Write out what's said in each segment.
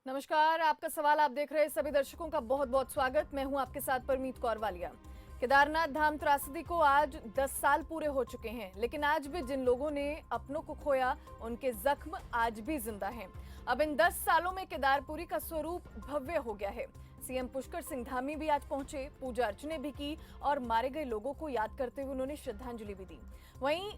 नमस्कार, आपका सवाल आप देख रहे सभी दर्शकों का बहुत बहुत स्वागत। मैं हूं आपके साथ परमीत कौर वालिया। केदारनाथ धाम त्रासदी को आज 10 साल पूरे हो चुके हैं, लेकिन आज भी जिन लोगों ने अपनों को खोया उनके जख्म आज भी जिंदा हैं। अब इन 10 सालों में केदारपुरी का स्वरूप भव्य हो गया है। सीएम पुष्कर सिंह धामी भी आज पहुंचे, पूजा अर्चने भी की और मारे गए लोगों को याद करते हुए उन्होंने श्रद्धांजलि भी दी। वहीं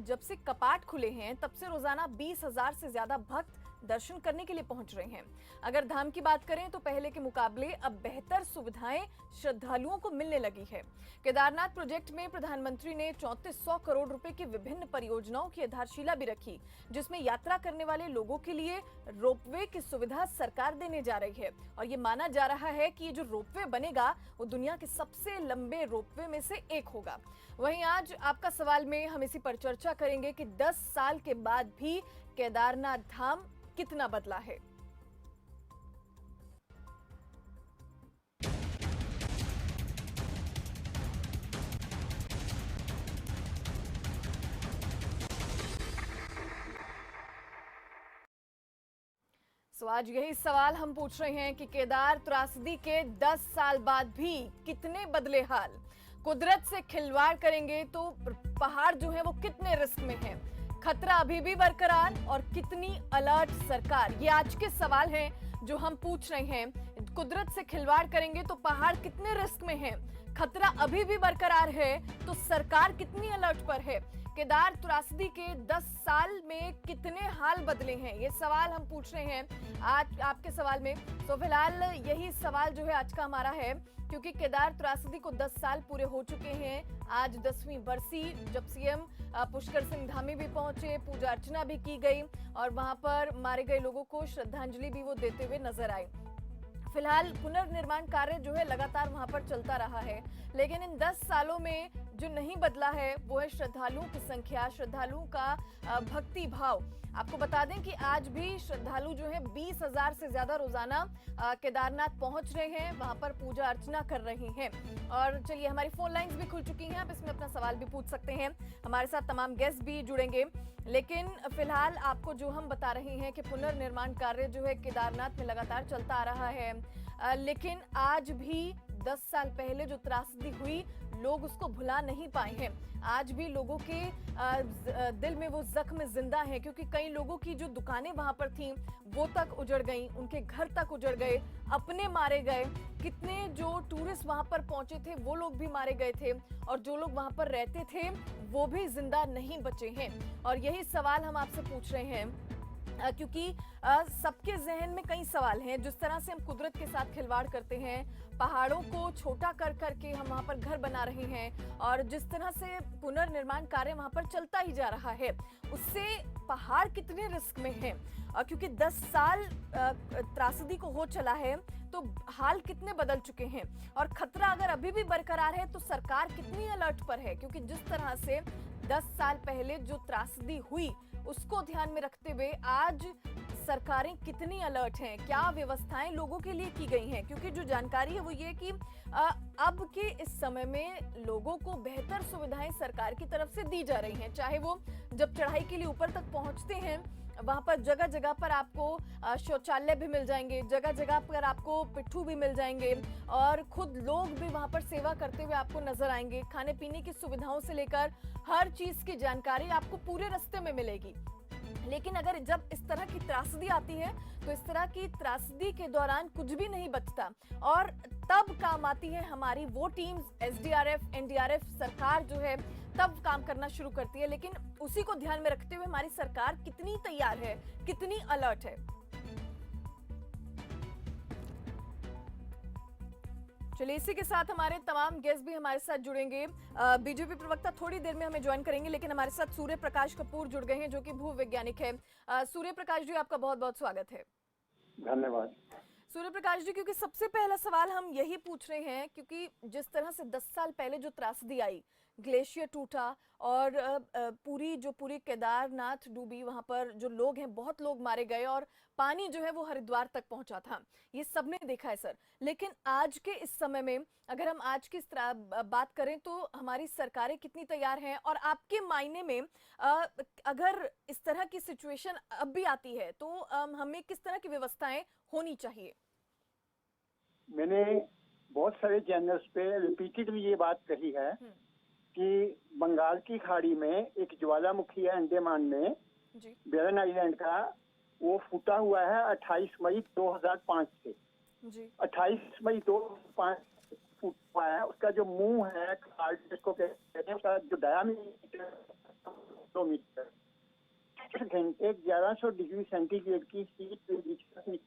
जब से कपाट खुले हैं तब से रोजाना 20,000 से ज्यादा भक्त दर्शन करने के लिए पहुंच रहे हैं। अगर धाम की बात करें तो पहले के मुकाबले अब बेहतर सुविधाएं श्रद्धालुओं को मिलने लगी है। केदारनाथ प्रोजेक्ट में प्रधानमंत्री ने 3400 करोड़ रुपए की विभिन्न परियोजनाओं की आधारशिला भी रखी, जिसमें यात्रा करने वाले लोगों के लिए रोपवे की सुविधा सरकार देने जा रही है। और ये माना जा रहा है कि ये जो रोपवे बनेगा वो दुनिया के सबसे लंबे रोपवे में से एक होगा। वहीं आज आपका सवाल में हम इसी पर चर्चा करेंगे कि 10 साल के बाद भी केदारनाथ धाम कितना बदला है। आज यही सवाल हम पूछ रहे हैं कि केदार त्रासदी के 10 साल बाद भी कितने बदले हाल। कुदरत से खिलवाड़ करेंगे तो पहाड़ जो है वो कितने रिस्क में हैं। खतरा अभी भी बरकरार और कितनी अलर्ट सरकार, ये आज के सवाल हैं जो हम पूछ रहे हैं। कुदरत से खिलवाड़ करेंगे तो पहाड़ कितने रिस्क में हैं, खतरा अभी भी बरकरार है तो सरकार कितनी अलर्ट पर है। केदार त्रासदी के 10 साल में कितने हाल बदले हैं, ये सवाल हम पूछ रहे हैं आज आपके सवाल में। तो फिलहाल यही सवाल जो है आज का हमारा है, क्योंकि केदार त्रासदी को 10 साल पूरे हो चुके हैं। आज 10वीं बरसी, जब सीएम पुष्कर सिंह धामी भी पहुंचे, पूजा अर्चना भी की गई और वहां पर मारे गए लोगों को श्रद्धांजलि भी वो देते हुए नजर आए। फिलहाल पुनर्निर्माण कार्य जो है लगातार वहां पर चलता रहा है, लेकिन इन 10 सालों में जो नहीं बदला है वो है श्रद्धालुओं की संख्या, श्रद्धालुओं का भक्ति भाव। आपको बता दें कि आज भी श्रद्धालु जो है 20,000 से ज्यादा रोजाना केदारनाथ पहुंच रहे हैं, वहां पर पूजा अर्चना कर रहे हैं। और चलिए, हमारी फोन लाइंस भी खुल चुकी हैं, आप इसमें अपना सवाल भी पूछ सकते हैं। हमारे साथ तमाम गेस्ट भी जुड़ेंगे, लेकिन फिलहाल आपको जो हम बता रहे हैं कि पुनर्निर्माण कार्य जो है केदारनाथ में लगातार चलता आ रहा है, लेकिन आज भी 10 साल पहले जो त्रासदी हुई लोग उसको भुला नहीं पाए हैं। आज भी लोगों के दिल में वो जख्म जिंदा है, क्योंकि कई लोगों की जो दुकानें वहां पर थीं वो तक उजड़ गई, उनके घर तक उजड़ गए, अपने मारे गए। कितने जो टूरिस्ट वहां पर पहुंचे थे वो लोग भी मारे गए थे और जो लोग वहां पर रहते थे वो भी जिंदा नहीं बचे हैं। और यही सवाल हम आपसे पूछ रहे हैं, क्योंकि सबके जहन में कई सवाल हैं। जिस तरह से हम कुदरत के साथ खिलवाड़ करते हैं, पहाड़ों को छोटा कर करके हम वहां पर घर बना रहे हैं और जिस तरह से पुनर्निर्माण कार्य वहां पर चलता ही जा रहा है, उससे पहाड़ कितने रिस्क में हैं। क्योंकि 10 साल त्रासदी को हो चला है तो हाल कितने बदल चुके हैं और खतरा अगर अभी भी बरकरार है तो सरकार कितनी अलर्ट पर है। क्योंकि जिस तरह से 10 साल पहले जो त्रासदी हुई उसको ध्यान में रखते हुए आज सरकारें कितनी अलर्ट हैं, क्या व्यवस्थाएं लोगों के लिए की गई हैं। क्योंकि जो जानकारी है वो ये कि अब के इस समय में लोगों को बेहतर सुविधाएं सरकार की तरफ से दी जा रही हैं। चाहे वो जब चढ़ाई के लिए ऊपर तक पहुंचते हैं, वहां पर जगह जगह पर आपको शौचालय भी मिल जाएंगे, जगह जगह पर आपको पिट्ठू भी मिल जाएंगे और खुद लोग भी वहां पर सेवा करते हुए आपको नजर आएंगे। खाने पीने की सुविधाओं से लेकर हर चीज की जानकारी आपको पूरे रास्ते में मिलेगी। लेकिन अगर जब इस तरह की त्रासदी आती है तो इस तरह की त्रासदी के दौरान कुछ भी नहीं बचता और तब काम आती है हमारी वो टीम्स, एसडीआरएफ, एनडीआरएफ। सरकार जो है तब काम करना शुरू करती है, लेकिन उसी को ध्यान में रखते हुए हमारी सरकार कितनी तैयार है, कितनी अलर्ट है। चलिए, इसी के साथ हमारे तमाम गेस्ट भी हमारे साथ जुड़ेंगे। बीजेपी प्रवक्ता थोड़ी देर में हमें ज्वाइन करेंगे, लेकिन हमारे साथ सूर्य प्रकाश कपूर जुड़ गए हैं जो कि भू वैज्ञानिक है। सूर्य प्रकाश जी, आपका बहुत बहुत स्वागत है। धन्यवाद। सूर्य प्रकाश जी, क्योंकि सबसे पहला सवाल हम यही पूछ रहे हैं, क्योंकि जिस तरह से 10 साल पहले जो त्रासदी आई, ग्लेशियर टूटा और पूरी केदारनाथ डूबी, वहां पर जो लोग हैं बहुत लोग मारे गए और पानी जो है वो हरिद्वार तक पहुंचा था, ये सबने देखा है सर। लेकिन आज के इस समय में अगर हम आज की बात करें तो हमारी सरकारें कितनी तैयार हैं, और आपके मायने में अगर इस तरह की सिचुएशन अब भी आती है तो हमें किस तरह की व्यवस्थाएं होनी चाहिए? मैंने बहुत सारे चैनल्स पे रिपीटेडली ये बात कही है कि बंगाल की खाड़ी में एक ज्वालामुखी है अंडमान में, बेरन आइलैंड का, वो फूटा हुआ है 28 मई 2005 से। 28 मई 2005 फूटा है। उसका जो मुंह है, जिसको कहते हैं, उसका जो डायामीटर 2 मीटर, घंटे 1100 डिग्री सेंटीग्रेड की हीट,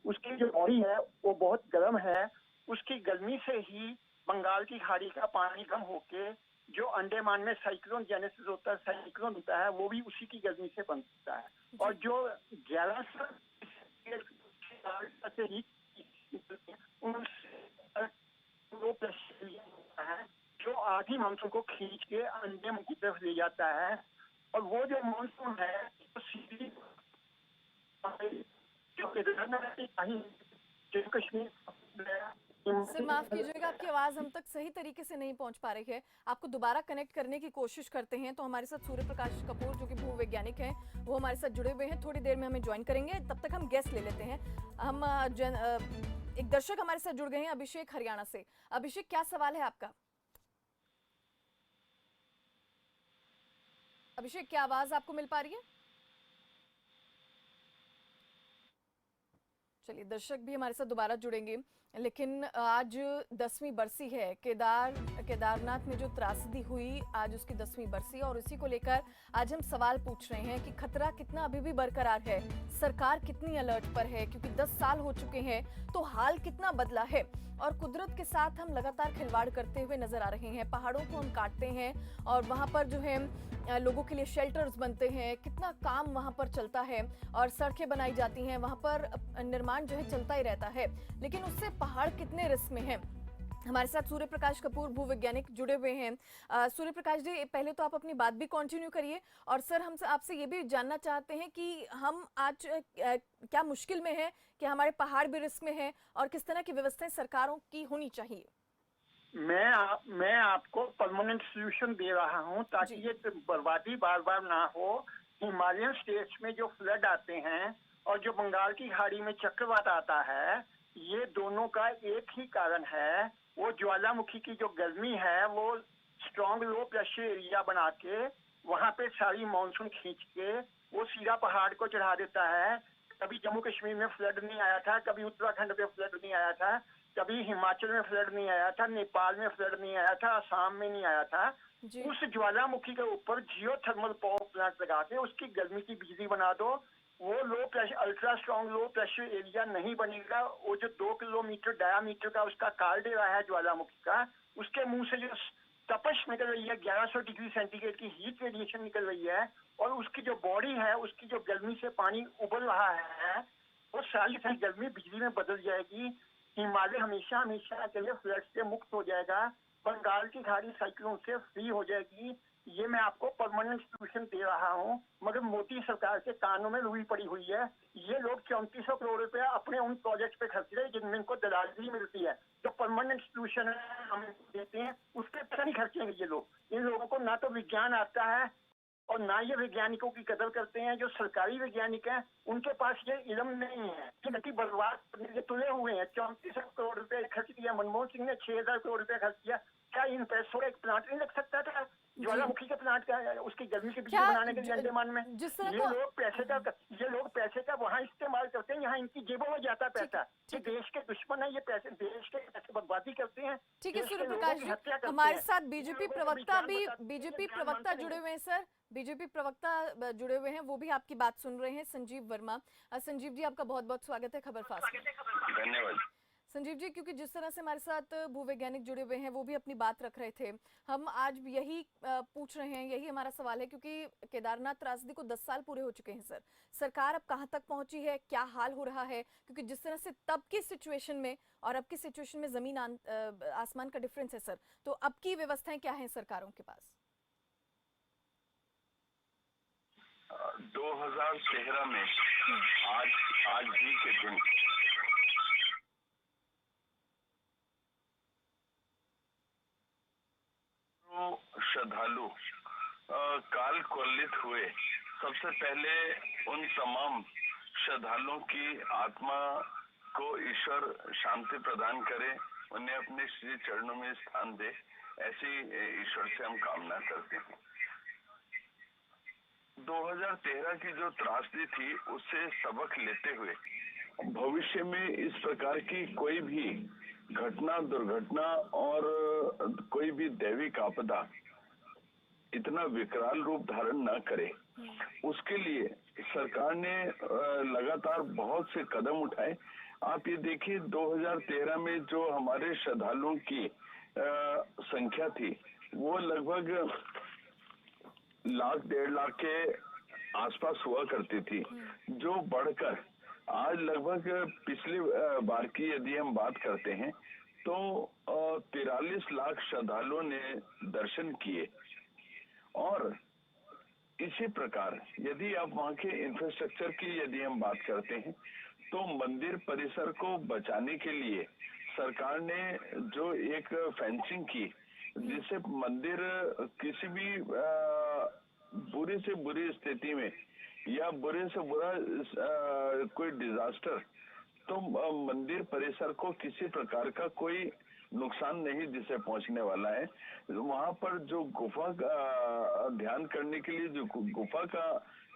उसकी जो बॉडी है वो बहुत गर्म है। उसकी गर्मी से ही बंगाल की खाड़ी का पानी कम होके जो अंडमान में साइक्लोन जेनेसिस होता है, साइक्लोन होता है, वो भी उसी की गर्मी से बनता है। और जो 1100 है जो आधी मानसून को खींच के अंडमान की तरफ ले जाता है। और वो जो मानसून है तो सीधी जम्मू कश्मीर। सर माफ कीजिएगा, आपकी आवाज हम तक सही तरीके से नहीं पहुंच पा रही है। आपको दोबारा कनेक्ट करने की कोशिश करते हैं। तो हमारे साथ सूर्य प्रकाश कपूर जो कि भूवैज्ञानिक हैं, वो हमारे साथ जुड़े हुए हैं, थोड़ी देर में हमें ज्वाइन करेंगे। तब तक हम गेस्ट ले लेते हैं। हम एक दर्शक हमारे साथ जुड़ गए हैं, अभिषेक हरियाणा से। अभिषेक, क्या सवाल है आपका? अभिषेक, क्या आवाज आपको मिल पा रही है? चलिए, दर्शक भी हमारे साथ दोबारा जुड़ेंगे। लेकिन आज 10वीं बरसी है केदारनाथ में जो त्रासदी हुई, आज उसकी 10वीं बरसी, और इसी को लेकर आज हम सवाल पूछ रहे हैं कि खतरा कितना अभी भी बरकरार है, सरकार कितनी अलर्ट पर है, क्योंकि 10 साल हो चुके हैं तो हाल कितना बदला है। और कुदरत के साथ हम लगातार खिलवाड़ करते हुए नजर आ रहे हैं। पहाड़ों को हम काटते हैं और वहां पर जो है लोगों के लिए शेल्टर्स बनते हैं, कितना काम वहां पर चलता है, और सड़कें बनाई जाती हैं, वहां पर निर्माण जो है चलता ही रहता है। लेकिन उससे पहाड़ कितने रिस्क में हैं? हमारे साथ सूर्य प्रकाश कपूर भूवैज्ञानिक जुड़े हुए हैं। सूर्य प्रकाश जी, पहले तो आप अपनी बात भी कंटिन्यू करिए। और सर, हम आपसे ये भी जानना चाहते हैं कि हम आज क्या मुश्किल में है कि हमारे पहाड़ भी रिस्क में है, और किस तरह की व्यवस्थाएं सरकारों की होनी चाहिए? मैं आपको परमानेंट सोल्यूशन दे रहा हूं ताकि ये बर्बादी बार बार ना हो। हिमालयन स्टेट्स में जो फ्लड आते हैं और जो बंगाल की खाड़ी में चक्रवात आता है, ये दोनों का एक ही कारण है। वो ज्वालामुखी की जो गर्मी है वो स्ट्रॉन्ग लो प्रेशर एरिया बना के वहां पे सारी मानसून खींच के वो सीधा पहाड़ को चढ़ा देता है। कभी जम्मू कश्मीर में फ्लड नहीं आया था, कभी उत्तराखंड में फ्लड नहीं आया था, कभी हिमाचल में फ्लड नहीं आया था, नेपाल में फ्लड नहीं आया था, असम में नहीं आया था। उस ज्वालामुखी के ऊपर जियो थर्मल पावर प्लांट लगा के उसकी गर्मी की बिजली बना दो। वो low pressure, ultra strong low pressure area नहीं बनेगा। वो जो 2 किलोमीटर डायामीटर का उसका कार्डेरा है ज्वालामुखी का, उसके मुंह से जो तपश निकल रही है, 1100 डिग्री सेंटीग्रेड की हीट रेडिएशन निकल रही है, और उसकी जो बॉडी है, उसकी जो गर्मी से पानी उबल रहा है, वो सारी गर्मी बिजली में बदल जाएगी। हिमालय हमेशा हमेशा के लिए फ्लड से मुक्त हो जाएगा। बंगाल की खाड़ी साइक्लोन से फ्री हो जाएगी। ये मैं आपको परमानेंट सोल्यूशन दे रहा हूँ, मगर मोदी सरकार के कानों में रुई पड़ी हुई है। ये लोग 3400 करोड़ रुपया अपने उन प्रोजेक्ट पे खर्च रहे जिनमें इनको दलाली मिलती है। जो परमानेंट सोल्यूशन है हम देते हैं, उसके पैसा नहीं खर्चेंगे ये लोग। इन लोगों को ना तो विज्ञान आता है और ना ये वैज्ञानिकों की कदर करते हैं। जो सरकारी वैज्ञानिक हैं उनके पास ये इल्म नहीं है। ये नदी बर्बाद करने के तुले हुए हैं। 3400 करोड़ रुपए खर्च किया, मनमोहन सिंह ने 6000 करोड़ रुपए खर्च किया। क्या इन पैसों का एक प्लांट नहीं लग सकता था ज्वालामुखी के प्लांट का, उसकी गर्मी की बिजली बनाने के लिए अंडमान में? ये लोग पैसे का वहाँ इस्तेमाल करते हैं, यहाँ इनकी जेबों में जाता पैसा। ये देश के दुश्मन है, ये पैसे देश के पैसे बर्बादी करते हैं। ठीक है सूर्य प्रकाश जी, हमारे साथ बीजेपी प्रवक्ता जुड़े हुए हैं। सर, बीजेपी प्रवक्ता जुड़े हुए हैं, वो भी आपकी बात सुन रहे हैं, संजीव वर्मा। संजीव जी, आपका बहुत बहुत स्वागत है खबर फास्ट में। धन्यवाद संजीव जी, क्योंकि जिस तरह से हमारे साथ भूवैज्ञानिक जुड़े हुए हैं वो भी अपनी बात रख रहे थे, हम आज यही पूछ रहे हैं, यही हमारा सवाल है, क्योंकि केदारनाथ त्रासदी को 10 साल पूरे हो चुके हैं। सर, सरकार अब कहां तक पहुंची है, क्या हाल हो रहा है? क्योंकि जिस तरह से तब की सिचुएशन में और अब की सिचुएशन में जमीन आसमान का डिफरेंस है सर, तो अब की व्यवस्थाएं क्या है सरकारों के पास? 2013 में आज ही के दिन श्रद्धालु काल कवलित हुए। सबसे पहले उन तमाम श्रद्धालुओं की आत्मा को ईश्वर शांति प्रदान करे, उन्हें अपने श्री चरणों में स्थान दे, ऐसी ईश्वर से हम कामना करते हैं। 2013 की जो त्रासदी थी उससे सबक लेते हुए भविष्य में इस प्रकार की कोई भी घटना, दुर्घटना और कोई भी दैविक आपदा इतना विकराल रूप धारण न करे, उसके लिए सरकार ने लगातार बहुत से कदम उठाए। आप ये देखिए 2013 में जो हमारे श्रद्धालुओं की संख्या थी वो लगभग 1,00,000-1,50,000 के आसपास हुआ करती थी, जो बढ़कर आज लगभग पिछली बार की यदि हम बात करते हैं तो 43 लाख श्रद्धालुओं ने दर्शन किए। और इसी प्रकार यदि आप वहां के इंफ्रास्ट्रक्चर की यदि हम बात करते हैं तो मंदिर परिसर को बचाने के लिए सरकार ने जो एक फेंसिंग की, जिससे मंदिर किसी भी बुरी से बुरी स्थिति में या बुरे से बुरा कोई डिजास्टर तो मंदिर परिसर को किसी प्रकार का कोई नुकसान नहीं जिसे पहुंचने वाला है। वहां पर जो गुफा का ध्यान करने के लिए जो गुफा का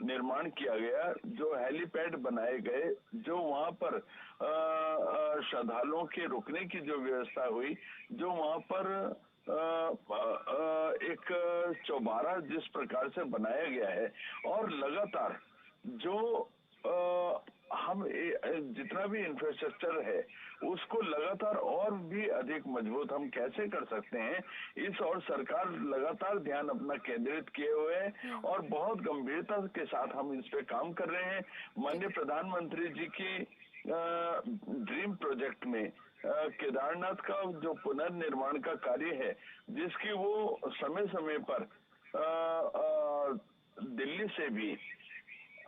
निर्माण किया गया, जो हेलीपैड बनाए गए, जो वहां पर श्रद्धालुओं के रुकने की जो व्यवस्था हुई, जो वहां पर एक चौबारा जिस प्रकार से बनाया गया है, और लगातार जो हम जितना भी इंफ्रास्ट्रक्चर है उसको लगातार और भी अधिक मजबूत हम कैसे कर सकते हैं, इस और सरकार लगातार ध्यान अपना केंद्रित किए हुए है और बहुत गंभीरता के साथ हम इस पे काम कर रहे हैं। माननीय प्रधानमंत्री जी की ड्रीम प्रोजेक्ट में केदारनाथ का जो पुनर्निर्माण का कार्य है, जिसकी वो समय समय पर दिल्ली से भी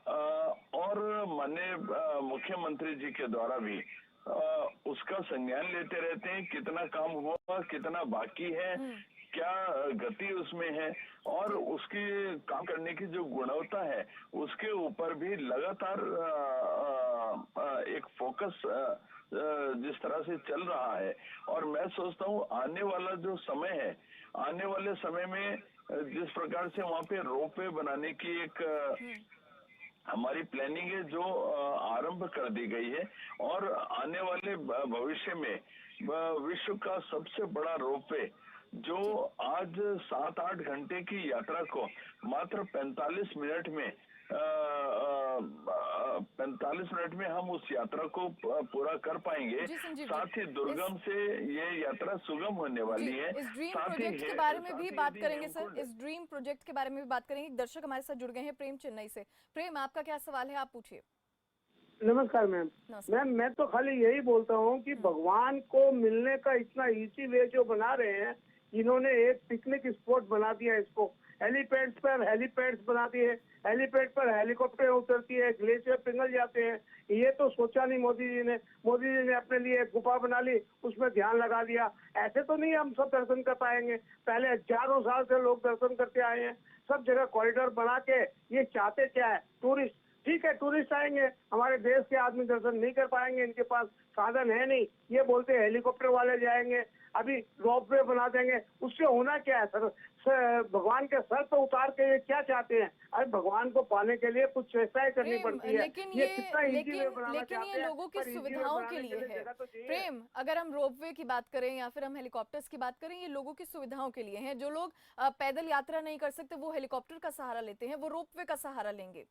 और माननीय मुख्यमंत्री जी के द्वारा भी उसका संज्ञान लेते रहते हैं, कितना काम हुआ, कितना बाकी है, क्या गति उसमें है, और उसकी काम करने की जो गुणवत्ता है उसके ऊपर भी लगातार एक फोकस जिस तरह से चल रहा है। और मैं सोचता हूँ आने वाला जो समय है, आने वाले समय में जिस प्रकार से वहाँ पे रोपवे बनाने की एक हमारी प्लानिंग है जो आरंभ कर दी गई है, और आने वाले भविष्य में विश्व का सबसे बड़ा रोपवे जो आज 7-8 घंटे की यात्रा को मात्र 45 मिनट में 45 मिनट में हम उस यात्रा को पूरा कर पाएंगे। साथ ही दुर्गम से ये यात्रा सुगम होने वाली है। इस ड्रीम प्रोजेक्ट के बारे में भी बात करेंगे सर, इस ड्रीम प्रोजेक्ट के बारे में भी बात करेंगे। दर्शक हमारे साथ जुड़ गए हैं, प्रेम चेन्नई से। प्रेम, आपका क्या सवाल है, आप पूछिए। नमस्कार मैम। मैम मैं तो खाली यही बोलता हूँ कि भगवान को मिलने का इतना इजी वे जो बना रहे हैं, इन्होंने एक पिकनिक स्पॉट बना दिया इसको। हेलीपैड्स पर हेलीपैड्स बना दिए, हेलीपैड पर हेलीकॉप्टर उतरती है, ग्लेशियर पिघल जाते हैं। ये तो सोचा नहीं मोदी जी ने। मोदी जी ने अपने लिए एक गुफा बना ली, उसमें ध्यान लगा दिया। ऐसे तो नहीं हम सब दर्शन कर पाएंगे। पहले हजारों साल से लोग दर्शन करते आए हैं, सब जगह कॉरिडोर बना के। ये चाहते क्या है? टूरिस्ट, ठीक है टूरिस्ट आएंगे, हमारे देश के आदमी दर्शन नहीं कर पाएंगे, इनके पास साधन है नहीं। ये बोलते हैं हेलीकॉप्टर वाले जाएंगे, अभी रोपवे बना देंगे। उससे होना क्या है सर? भगवान के सर पे उतार के ये क्या चाहते हैं? अरे भगवान को पाने के लिए कुछ चेष्टाएं करनी पड़ती है। लेकिन ये लोगों की सुविधाओं के लिए है। प्रेम, अगर हम रोपवे की बात करें या फिर हम हेलीकॉप्टर्स की बात करें, ये लोगों की सुविधाओं के लिए है। जो लोग पैदल यात्रा नहीं कर सकते वो हेलीकॉप्टर का सहारा लेते हैं, वो रोपवे का सहारा लेंगे।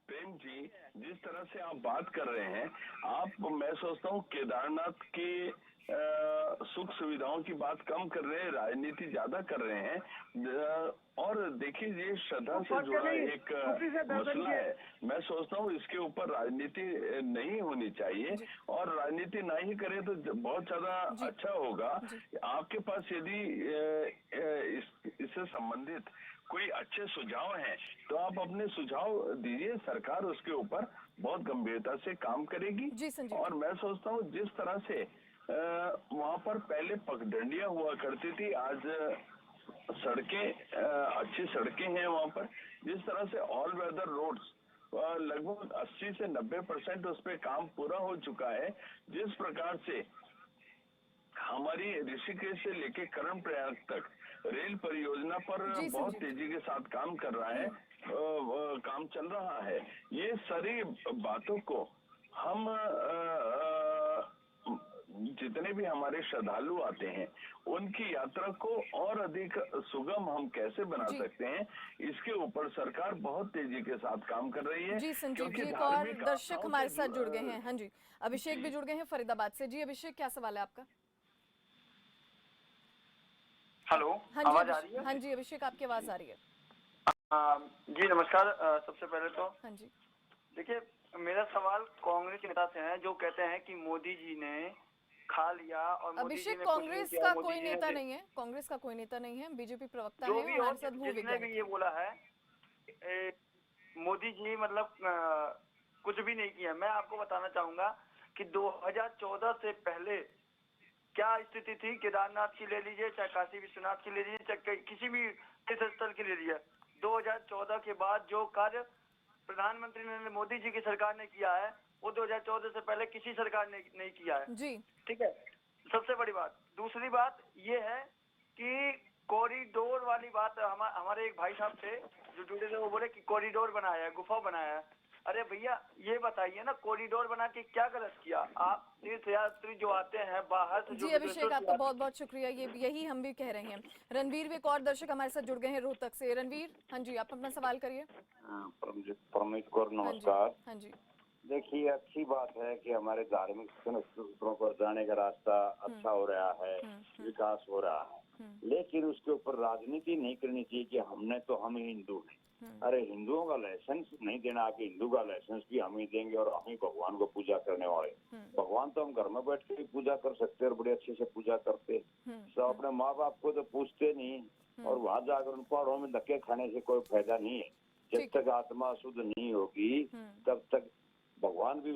प्रेम जी, जिस तरह से आप बात कर रहे हैं, आप मैं सोचता हूँ केदारनाथ की सुख सुविधाओं की बात कम कर रहे हैं, राजनीति ज्यादा कर रहे हैं। और देखिए, ये श्रद्धा से जुड़ा एक मसला है। मैं सोचता हूँ इसके ऊपर राजनीति नहीं होनी चाहिए, और राजनीति ना ही करें तो बहुत ज्यादा अच्छा होगा। आपके पास यदि इससे संबंधित कोई अच्छे सुझाव हैं तो आप अपने सुझाव दीजिए, सरकार उसके ऊपर बहुत गंभीरता से काम करेगी। और मैं सोचता हूँ जिस तरह से वहाँ पर पहले पगडंडियां हुआ करती थी, आज सड़कें अच्छी सड़कें हैं वहाँ पर। जिस तरह से ऑल वेदर रोड्स लगभग 80 से 90% उस पे काम पूरा हो चुका है। जिस प्रकार से हमारी ऋषिकेश से लेके कर्णप्रयाग तक रेल परियोजना पर बहुत तेजी के साथ काम कर रहा है, काम चल रहा है। ये सारी बातों को हम जितने भी हमारे श्रद्धालु आते हैं उनकी यात्रा को और अधिक सुगम हम कैसे बना सकते हैं, इसके ऊपर सरकार बहुत तेजी के साथ काम कर रही है। जी संजीव जी, एक और दर्शक हमारे साथ जुड़ गए हैं। हाँ जी, अभिषेक भी जुड़ गए हैं फरीदाबाद से। जी अभिषेक, क्या सवाल है आपका? हेलो, आवाज आ रही है? हाँ जी अभिषेक, आपकी आवाज आ रही है। जी नमस्कार। सबसे पहले तो हाँ जी, देखिए, मेरा सवाल कांग्रेस के नेता से है जो कहते हैं कि मोदी जी ने खा लिया और अभिषेक कांग्रेस का कोई नेता नहीं है, कांग्रेस का कोई नेता नहीं है, बीजेपी प्रवक्ता है और जिसने भी ये बोला है मोदी जी मतलब कुछ भी नहीं किया। मैं आपको बताना चाहूंगा कि 2014 से पहले क्या स्थिति थी, केदारनाथ की ले लीजिए, चाहे काशी विश्वनाथ की ले लीजिए, चाहे किसी भी तीर्थ स्थल की ले लीजिए। 2014 के बाद जो कार्य प्रधानमंत्री नरेंद्र मोदी जी की सरकार ने किया है वो 2014 से पहले किसी सरकार ने नहीं किया है जी। ठीक है, सबसे बड़ी बात। दूसरी बात ये है कि कॉरिडोर वाली बात, हमारे एक भाई साहब थे जो जुड़े थे, वो बोले कि कॉरिडोर बनाया है, गुफा बनाया है। अरे भैया ये बताइए ना, कॉरिडोर बना के क्या गलत किया? आप तीर्थयात्री जो आते हैं बाहर से। जी अभिषेक, आपका बहुत बहुत शुक्रिया, यही हम भी कह रहे हैं। रणवीर भी एक और दर्शक हमारे साथ जुड़ गए हैं रोहतक से। रणवीर, हाँ जी, आप अपना सवाल करिए। परमजीत कौर, नमस्कार। हाँ जी, देखिए, अच्छी बात है कि हमारे धार्मिक स्थलों पर जाने का रास्ता अच्छा हो रहा है, विकास हो रहा है, लेकिन उसके ऊपर राजनीति नहीं करनी चाहिए कि हम ही हिंदू हैं। अरे हिंदुओं का लाइसेंस नहीं देना, आके हिंदू का लाइसेंस भी हम ही देंगे और हम ही भगवान को पूजा करने वाले। भगवान तो हम घर में बैठ के पूजा कर सकते और बड़े अच्छे से पूजा करते। तो अपने माँ बाप को तो पूछते नहीं और वहाँ जाकर उन पहाड़ों में धक्के खाने से कोई फायदा नहीं है। जब तक आत्मा शुद्ध नहीं होगी तब तक भगवान भी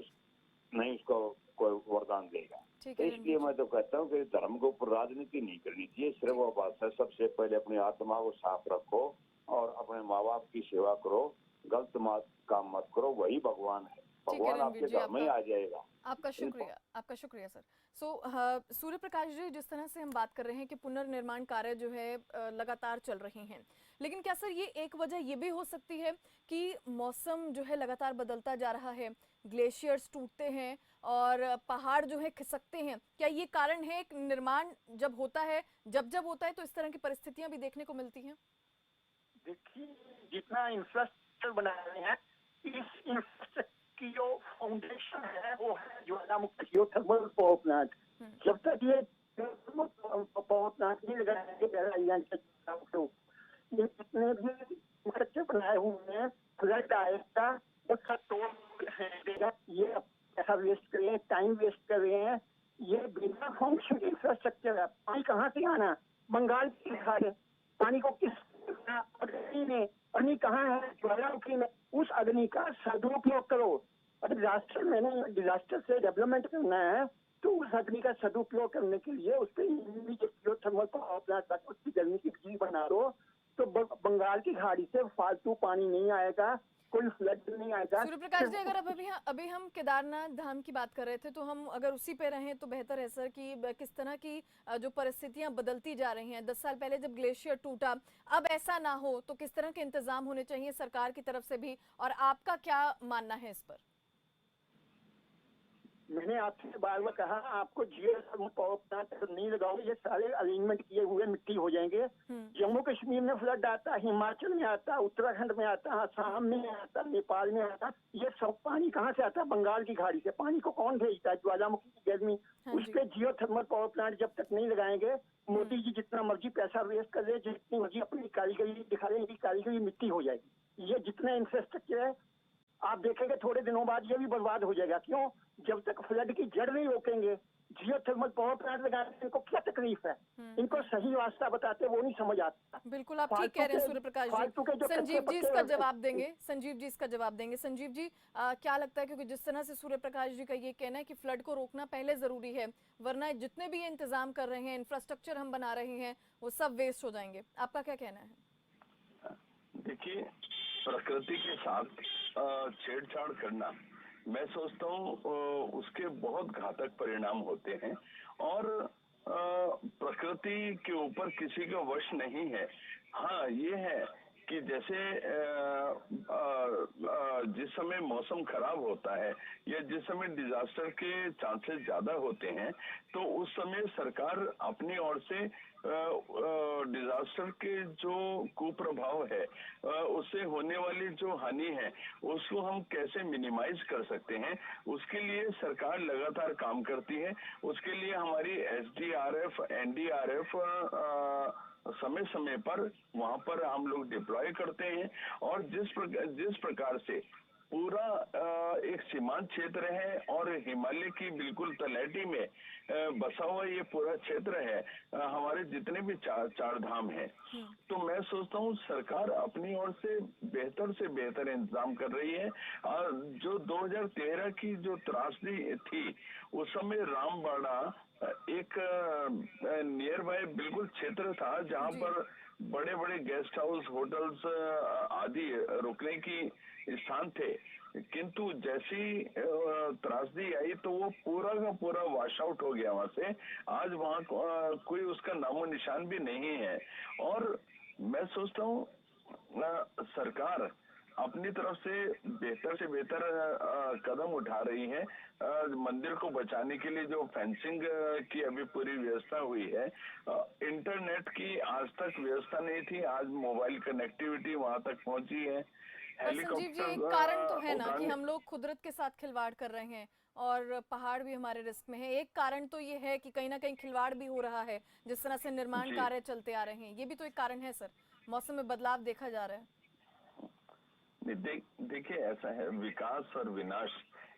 नहीं उसको कोई वरदान देगा। इसलिए मैं तो कहता हूँ कि धर्म के ऊपर राजनीति नहीं करनी चाहिए। सिर्फ वो बात है, सबसे पहले अपनी आत्मा को साफ रखो और अपने माँ बाप की सेवा करो, गलत काम मत करो, वही भगवान है। भगवान आपके घर में आ जाएगा। आपका शुक्रिया सर। सूर्य प्रकाश जी, जिस तरह से हम बात कर रहे हैं कि पुनर्निर्माण कार्य जो है लगातार चल रहे हैं, लेकिन क्या सर ये एक वजह ये भी हो सकती है कि मौसम जो है लगातार बदलता जा रहा है, ग्लेशियर्स टूटते हैं और पहाड़ जो है खिसकते हैं, क्या ये कारण है? निर्माण जब होता है, जब होता है तो इस तरह की परिस्थितियां भी देखने को मिलती हैं। देखिए, जितना इंफ्रास्ट्रक्चर बना रहे हैं, इस इंफ्रास्ट्रक्चर की जो फाउंडेशन है वो है ज्वालामुखी जियोथर्मल पावर प्लांट। जब तक ये पावर प्लांट नहीं लगाएंगे, ये जितने भी इंफ्रास्ट्रक्चर बनाए हुए हैं, फ्लड आएगा, उसका तोड़ देगा। ये पैसा वेस्ट कर रहे हैं, टाइम वेस्ट कर रहे हैं। ये बिना फंक्शन इंफ्रास्ट्रक्चर है। पानी कहाँ से आना? बंगाल की खाड़ी। पानी को किस अग्नि में, अग्नि कहाँ है? ज्वालामुखी में। उस अग्नि का सदुपयोग करो। अगर डिजास्टर से डेवलपमेंट करना है तो उस अग्नि का सदुपयोग करने के लिए उस पर थर्मल पावर प्लांट उसकी गर्मी की बिजली बना दो, तो बंगाल की खाड़ी से फालतू पानी नहीं आएगा, कोई फ्लड नहीं आएगा। सूर्य प्रकाश जी, अगर अभी हम केदारनाथ धाम की बात कर रहे थे, तो हम अगर उसी पे रहें तो बेहतर है सर कि किस तरह की जो परिस्थितियां बदलती जा रही हैं। 10 साल पहले जब ग्लेशियर टूटा, अब ऐसा ना हो तो किस तरह के इंतजाम होने चाहिए सरकार की तरफ से भी, और आपका क्या मानना है इस पर? मैंने आपसे बार बार कहा, आपको जियो पावर प्लांट नहीं लगाओगे, ये सारे अरेंजमेंट किए हुए मिट्टी हो जाएंगे। जम्मू कश्मीर में फ्लड आता, हिमाचल में आता, उत्तराखंड में आता, असम में आता, नेपाल में आता, ये सब पानी कहाँ से आता है? बंगाल की खाड़ी से। पानी को कौन भेजता है? ज्वालामुखी की गर्मी। उस पे जियो थर्मल पावर प्लांट जब तक नहीं लगाएंगे, मोदी जी जितना मर्जी पैसा वेस्ट कर ले, जितनी मर्जी अपनी कारीगरी दिखा रहे, इनकी कारीगरी मिट्टी हो जाएगी। ये जितना इंफ्रास्ट्रक्चर है, आप देखेंगे थोड़े दिनों बाद ये भी बर्बाद हो जाएगा। क्यों? जब तक फ्लड की जड़ नहीं रोकेंगे। जियो थर्मल पावर प्लांट लगाने से इनको क्या तकलीफ है? इनको सही रास्ता बताते वो नहीं समझ आता। बिल्कुल आप ठीक कह रहे हैं सूर्य प्रकाश जी। संजीव जी इसका जवाब देंगे। संजीव जी इसका जवाब देंगे। संजीव जी क्या लगता है, क्योंकि जिस तरह से सूर्य प्रकाश जी का ये कहना है कि फ्लड को रोकना पहले जरूरी है, वरना जितने भी ये इंतजाम कर रहे हैं, इंफ्रास्ट्रक्चर हम बना रहे हैं, वो सब वेस्ट हो जाएंगे। आपका क्या कहना है? देखिए, प्रकृति के साथ छेड़छाड़ करना, मैं सोचता हूँ उसके बहुत घातक परिणाम होते हैं। और प्रकृति के ऊपर किसी का वश नहीं है। हाँ, ये है कि जैसे जिस समय मौसम खराब होता है या जिस समय डिजास्टर के चांसेस ज्यादा होते हैं, तो उस समय सरकार अपनी ओर से डिजास्टर के जो कुप्रभाव है, उससे होने वाली जो हानि है, उसको हम कैसे मिनिमाइज कर सकते हैं, उसके लिए सरकार लगातार काम करती है। उसके लिए हमारी SDRF, NDRF समय समय पर वहां पर हम लोग डिप्लॉय करते हैं। और जिस प्रकार से पूरा एक सीमांत क्षेत्र है और हिमालय की बिल्कुल तलहटी में बसा हुआ ये पूरा क्षेत्र है, हमारे जितने भी चार धाम हैं, तो मैं सोचता हूँ सरकार अपनी ओर से बेहतर इंतजाम कर रही है। और जो 2013 की जो त्रासदी थी, उस समय रामबाड़ा एक नियर बाय बिल्कुल क्षेत्र था जहां पर बड़े बड़े गेस्ट हाउस, होटल्स आदि रुकने की स्थान थे। किंतु जैसी त्रासदी आई तो वो पूरा का पूरा वॉश आउट हो गया वहां से। आज वहां कोई उसका नामो निशान भी नहीं है। और मैं सोचता हूँ सरकार अपनी तरफ से बेहतर कदम उठा रही है। मंदिर को बचाने के लिए जो फेंसिंग की अभी पूरी व्यवस्था हुई है, इंटरनेट की आज तक व्यवस्था नहीं थी, आज मोबाइल कनेक्टिविटी वहां तक पहुंची है। संजीव जी, एक कारण तो है ना कि हम लोग कुदरत के साथ खिलवाड़ कर रहे हैं और पहाड़ भी हमारे रिस्क में है। एक कारण तो ये है कि कहीं ना कहीं खिलवाड़ भी हो रहा है, जिस तरह से निर्माण कार्य चलते आ रहे हैं, ये भी तो एक कारण है सर। मौसम में बदलाव देखा जा रहा है। देखिए, ऐसा है, विकास और विनाश,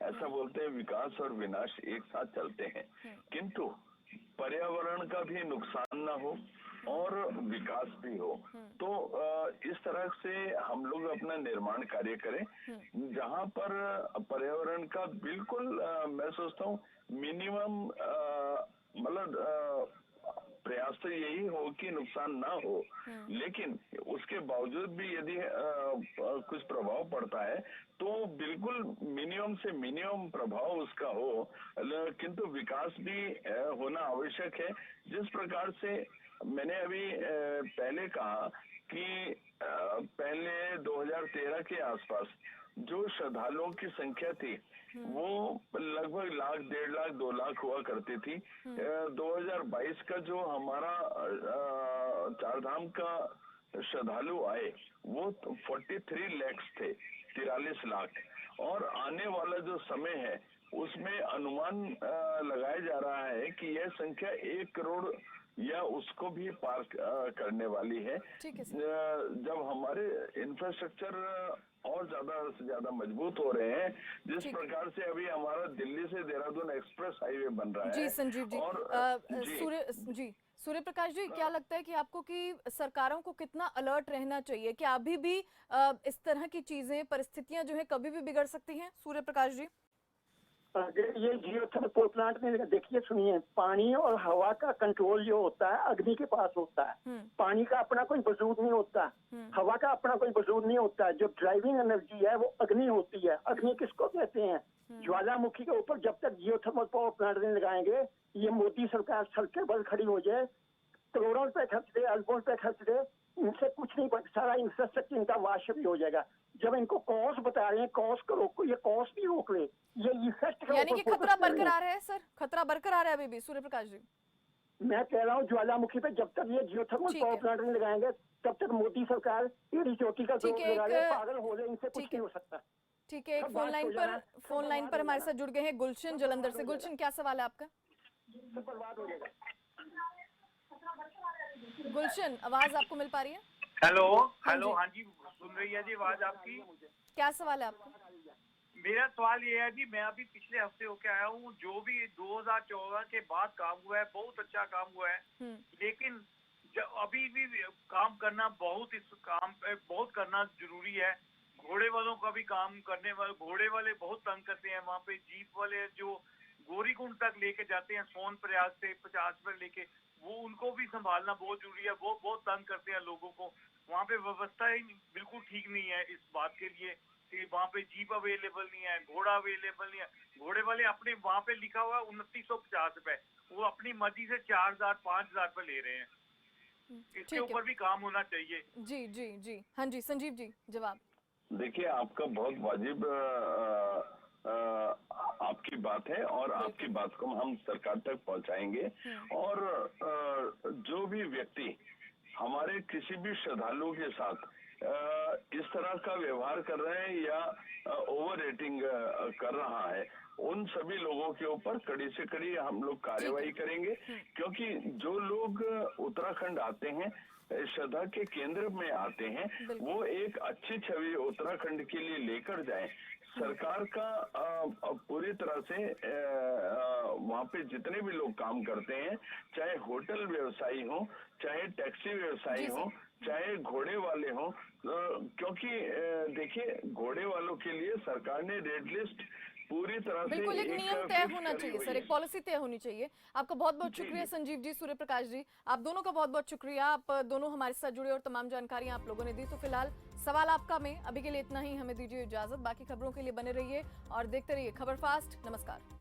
ऐसा बोलते हैं, विकास और विनाश एक साथ चलते हैं। किंतु पर्यावरण का भी नुकसान ना हो और विकास भी हो, तो इस तरह से हम लोग अपना निर्माण कार्य करें जहां पर पर्यावरण का बिल्कुल मैं सोचता हूँ मिनिमम मतलब प्रयास तो यही हो कि नुकसान ना हो। लेकिन उसके बावजूद भी यदि कुछ प्रभाव पड़ता है तो बिल्कुल मिनिमम से मिनिमम प्रभाव उसका हो, किंतु विकास भी होना आवश्यक है। जिस प्रकार से मैंने अभी पहले कहा कि पहले 2013 के आसपास जो श्रद्धालुओं की संख्या थी वो लगभग 1,00,000, 1.5 लाख, 2 लाख हुआ करती थी। 2022 का जो हमारा चारधाम का श्रद्धालु आए वो 43 लाख थे, 43 लाख। और आने वाला जो समय है उसमें अनुमान लगाया जा रहा है कि यह संख्या 1 करोड़ या उसको भी पार करने वाली है। जब हमारे इंफ्रास्ट्रक्चर और ज्यादा से ज्यादा मजबूत हो रहे हैं, जिस प्रकार से अभी हमारा दिल्ली से देहरादून एक्सप्रेस हाईवे बन रहा है। जी संजीव जी, और सूर्य प्रकाश जी, क्या लगता है कि आपको कि सरकारों को कितना अलर्ट रहना चाहिए कि अभी भी इस तरह की चीजें, परिस्थितियां जो है कभी भी बिगड़ सकती हैं? सूर्य प्रकाश जी, ये जियो थर्मल पावर प्लांट में देखिए, सुनिए, पानी और हवा का कंट्रोल जो होता है अग्नि के पास होता है। पानी का अपना कोई वजूद नहीं होता, हवा का अपना कोई वजूद नहीं होता। जो ड्राइविंग एनर्जी है वो अग्नि होती है। अग्नि किसको कहते हैं? ज्वालामुखी के ऊपर जब तक जियो थर्मल पावर प्लांट नहीं लगाएंगे, ये मोदी सरकार सड़कें बंद खड़ी हो जाए, करोड़ों रुपए खर्च दे, अरबों रुपए खर्च दे, इनसे कुछ नहीं, सारा इंफ्रास्ट्रक्चर इनका वाश भी हो जाएगा। जब इनको कॉज बता रहे हैं, कॉज को रोको, ये कॉज भी रोक ले, ये इफेक्ट यानी कि खतरा बरकरार है सर, खतरा बरकरार है अभी भी सूर्य प्रकाश जी। मैं कह रहा हूँ ज्वालामुखी पे जब तक ये जियोथर्मल ठीक पावर है। प्लांट नहीं लगाएंगे तब तक मोदी सरकार एड़ी चोटी का ठीक जोर है, लगा एक- ले, पागल हो ले, इनसे कुछ ठीक है। नहीं हो सकता। ठीक है, एक सब फोन बात लाइन हो पर जाना, फोन सब लाइन बात पर हो हमारे जाना। साथ जुड़ गए हैं गुलशन जलंधर से। गुलशन, क्या सवाल है आपका? सब बर्बाद हो जाएगा। गुलशन, आवाज आपको मिल पा रही है? हेलो हाँ हेलो, जी। हाँ जी, सुन रही है जी आवाज आपकी। क्या सवाल है आपका? मेरा सवाल ये है जी, मैं अभी पिछले हफ्ते होके आया हूँ, जो भी 2014 के बाद काम हुआ है बहुत अच्छा काम हुआ है, लेकिन अभी भी काम करना बहुत, इस काम पे बहुत करना जरूरी है। घोड़े वालों का भी काम करने वाले, घोड़े वाले बहुत तंग करते हैं वहाँ पे। जीप वाले जो गौरीकुंड तक लेके जाते हैं सोन प्रयाग से 50 पर लेके, वो उनको भी संभालना बहुत जरूरी है। वो बहुत तंग करते हैं लोगों को। वहाँ पे व्यवस्था ही बिल्कुल ठीक नहीं है इस बात के लिए कि वहाँ पे जीप अवेलेबल नहीं है, घोड़ा अवेलेबल नहीं है। घोड़े वाले अपने वहाँ पे लिखा हुआ 2950 रुपए, वो अपनी मर्जी से 4000 5000 रुपए ले रहे हैं। इसके ऊपर भी काम होना चाहिए। जी जी जी, हाँ जी संजीव जी, जवाब। देखिए, आपका बहुत वाजिब आपकी बात है और आपकी बात को हम सरकार तक पहुंचाएंगे। और जो भी व्यक्ति हमारे किसी भी श्रद्धालुओं के साथ इस तरह का व्यवहार कर रहे हैं या ओवर रेटिंग कर रहा है, उन सभी लोगों के ऊपर कड़ी से कड़ी हम लोग कार्यवाही करेंगे। क्योंकि जो लोग उत्तराखंड आते हैं, श्रद्धा के केंद्र में आते हैं, वो एक अच्छी छवि उत्तराखंड के लिए लेकर जाएं। सरकार का पूरी तरह से वहाँ पे जितने भी लोग काम करते हैं, चाहे होटल व्यवसायी हो, चाहे टैक्सी व्यवसायी हो, चाहे घोड़े वाले हो, क्योंकि देखिए घोड़े वालों के लिए सरकार ने रेड लिस्ट पूरी तरह से बिल्कुल एक नियम तय होना चाहिए सर, एक पॉलिसी तय होनी चाहिए। आपका बहुत बहुत शुक्रिया संजीव जी, सूर्य प्रकाश जी, आप दोनों का बहुत बहुत शुक्रिया। आप दोनों हमारे साथ जुड़े और तमाम जानकारियां आप लोगों ने दी। तो फिलहाल सवाल आपका में अभी के लिए इतना ही, हमें दीजिए इजाजत। बाकी खबरों के लिए बने रहिए और देखते रहिए खबर फास्ट। नमस्कार।